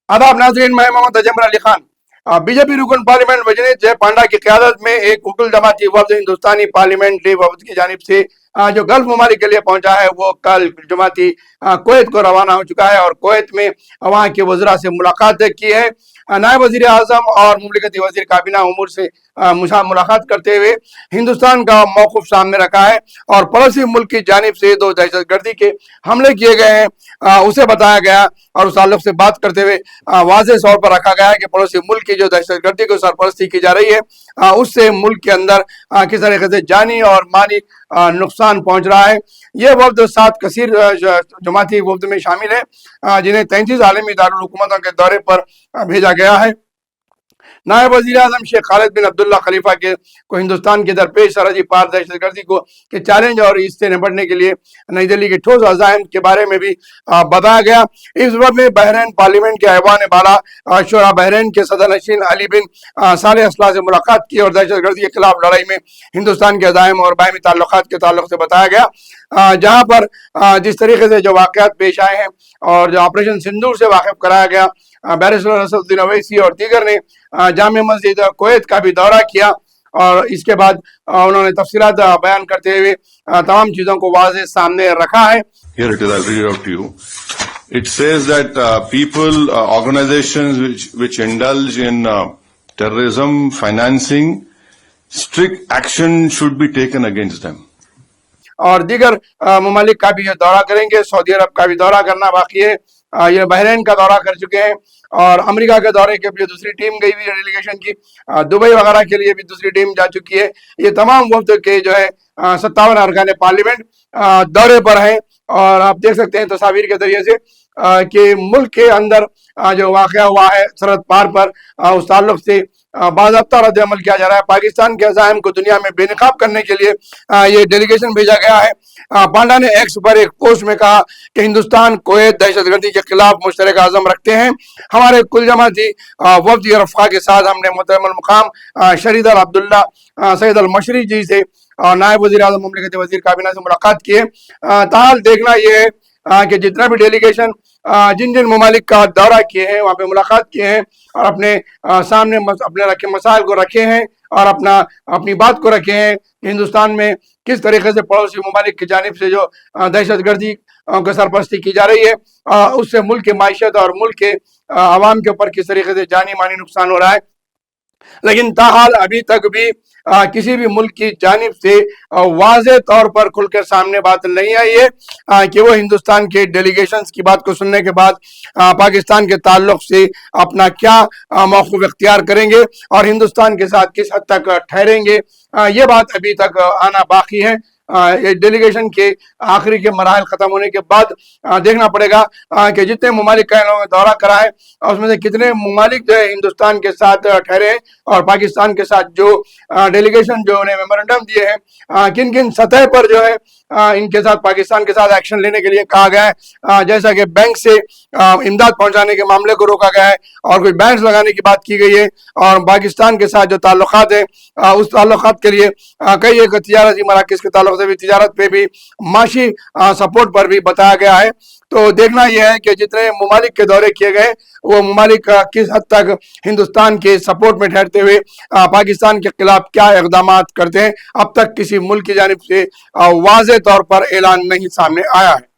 आदाब नाज़रीन, मैं मोहम्मद अजमर अली खान। बीजेपी रुकन पार्लियामेंट वजीर जय पांडा की क़यादत में एक हुकुल जमाती वफ्द हिंदुस्तानी पार्लियामेंट्री वफ्द की जानिब से जो गल्फ ममालिक के लिए पहुंचा है, वो कल जमाती कुवैत को रवाना हो चुका है और कुवैत में वहाँ के वज़रा से मुलाकात की है। नायब वज़ीर आज़म और मुमलिकती वज़ीर काबीना उमूर से मुलाकात करते हुए हिंदुस्तान का मौक़िफ़ सामने रखा है और पड़ोसी मुल्क की जानिब से दो दहशतगर्दी के हमले किए गए हैं, उसे बताया गया और उस ताल्लुक़ से बात करते हुए वाज़ेह तौर पर रखा गया है कि पड़ोसी मुल्क की जो दहशतगर्दी को सरपरस्ती की जा रही है, उससे मुल्क के अंदर किस तरीके से जानी और माली नुकसान पहुंच रहा है। ये वफ्द 7 कसीर जमाती वफ्द में शामिल है, जिन्हें 33 आलमी दारुल हुकूमतों के दौरे पर भेजा गया है। नायब वज़ीर आज़म शेख खालिद बिन अब्दुल्ला खलीफा को हिंदुस्तान के दरपेश सरहदी पार दहशतगर्दी के चैलेंज और इससे निपटने के लिए नई दिल्ली के ठोस अज़ाइम के बारे में भी बताया गया। इस वक्त में बहरीन पार्लियामेंट के ऐवान बाला शुरा बहरीन के सदर नशीन अली बिन सालेह असला से मुलाकात की और दहशतगर्दी के खिलाफ लड़ाई में हिंदुस्तान के अज़ाइम और बाहमी ताल्लुकात के ताल्लुक से बताया गया, जहाँ पर जिस तरीके से जो वाक़यात पेश आए हैं और जो ऑपरेशन सिंदूर से वाकिफ कराया गया, बैरिस्टर असदुद्दीन अवैसी और दीगर ने जामे मस्जिद कुवैत का भी दौरा किया और इसके बाद उन्होंने तफसीलात बयान करते हुए तमाम चीज़ों को वाज़ेह सामने रखा है। Here it is, I'll read it out to you. It says that people, organizations which indulge in terrorism, financing, strict action should be taken against them. और दीगर ममालिक का भी ये दौरा करेंगे। सऊदी अरब का भी दौरा करना बाकी है, ये बहरीन का दौरा कर चुके हैं और अमेरिका के दौरे के लिए दूसरी टीम गई हुई है डेलीगेशन की, दुबई वगैरह के लिए भी दूसरी टीम जा चुकी है। ये तमाम वफ्द के जो है 57 अरकान पार्लियामेंट दौरे पर हैं और आप देख सकते हैं तस्वीर के जरिए से कि मुल्क के अंदर जो वाक़या हुआ है सरहद पार पर, उस ताल्लुक से बाज़ाब्ता रद्द अमल किया जा रहा है। पाकिस्तान के अज़ाइम को दुनिया में बेनकाब करने के लिए ये डेलीगेशन भेजा गया है। पांडा ने एक्स पर एक पोस्ट में कहा कि हिंदुस्तान कुवैत दहशतगर्दी के खिलाफ मुश्तरक आज़म रखते हैं। हमारे कुल जमाती वफ्द रफ़ा के साथ हमने मुहतरम मुकाम शरीद अल अब्दुल्ला सैयद अल मशरी जी से और नायब वज़ीर आज़म मुमलिकती वज़ीर काबीना से मुलाकात की है। ताल देखना ये है कि जितना भी डेलीगेशन जिन जिन ममालिक का दौरा किए हैं, वहाँ पे मुलाकात किए हैं और अपने सामने अपने रखे मसाइल को रखे हैं और अपनी बात को रखे हैं कि हिंदुस्तान में किस तरीके से पड़ोसी ममालिक की जानिब से जो दहशतगर्दी की सरपरस्ती की जा रही है, उससे मुल्क की माइशत और मुल्क के आवाम के ऊपर किस तरीके से जानी मानी नुकसान हो रहा है। लेकिन ताहाल अभी तक भी किसी भी मुल्क की जानिब से वाज़ेह तौर पर खुलकर सामने बात नहीं आई है कि वो हिंदुस्तान के डेलीगेशंस की बात को सुनने के बाद पाकिस्तान के ताल्लुक से अपना क्या मौक़िफ़ इख्तियार करेंगे और हिंदुस्तान के साथ किस हद तक ठहरेंगे। ये बात अभी तक आना बाकी है। ये डेलीगेशन के आखिरी के मराहल ख़त्म होने के बाद देखना पड़ेगा कि जितने ममालिक का इन्होंने दौरा करा है उसमें से कितने ममालिक जो है हिंदुस्तान के साथ ठहरे हैं और पाकिस्तान के साथ जो डेलीगेशन जो उन्हें मेमोरेंडम दिए हैं, किन किन सतह पर जो है इनके साथ पाकिस्तान के साथ एक्शन लेने के लिए कहा गया है। जैसा कि बैंक से इमदाद पहुंचाने के मामले को रोका गया है और कुछ बैंक्स लगाने की बात की गई है और पाकिस्तान के साथ जो ताल्लुकात है उस ताल्लुकात के लिए कई एक तिजारती मराकज़ के ताल्लुक से भी, तिजारत पे भी, माशी सपोर्ट पर भी बताया गया है। तो देखना यह है कि जितने ममालिक के दौरे किए गए वो ममालिक किस हद तक हिंदुस्तान के सपोर्ट में ठहरते हुए पाकिस्तान के खिलाफ क्या इक़दाम करते हैं। अब तक किसी मुल्क की जानिब से वाज़ेह तौर पर ऐलान नहीं सामने आया है।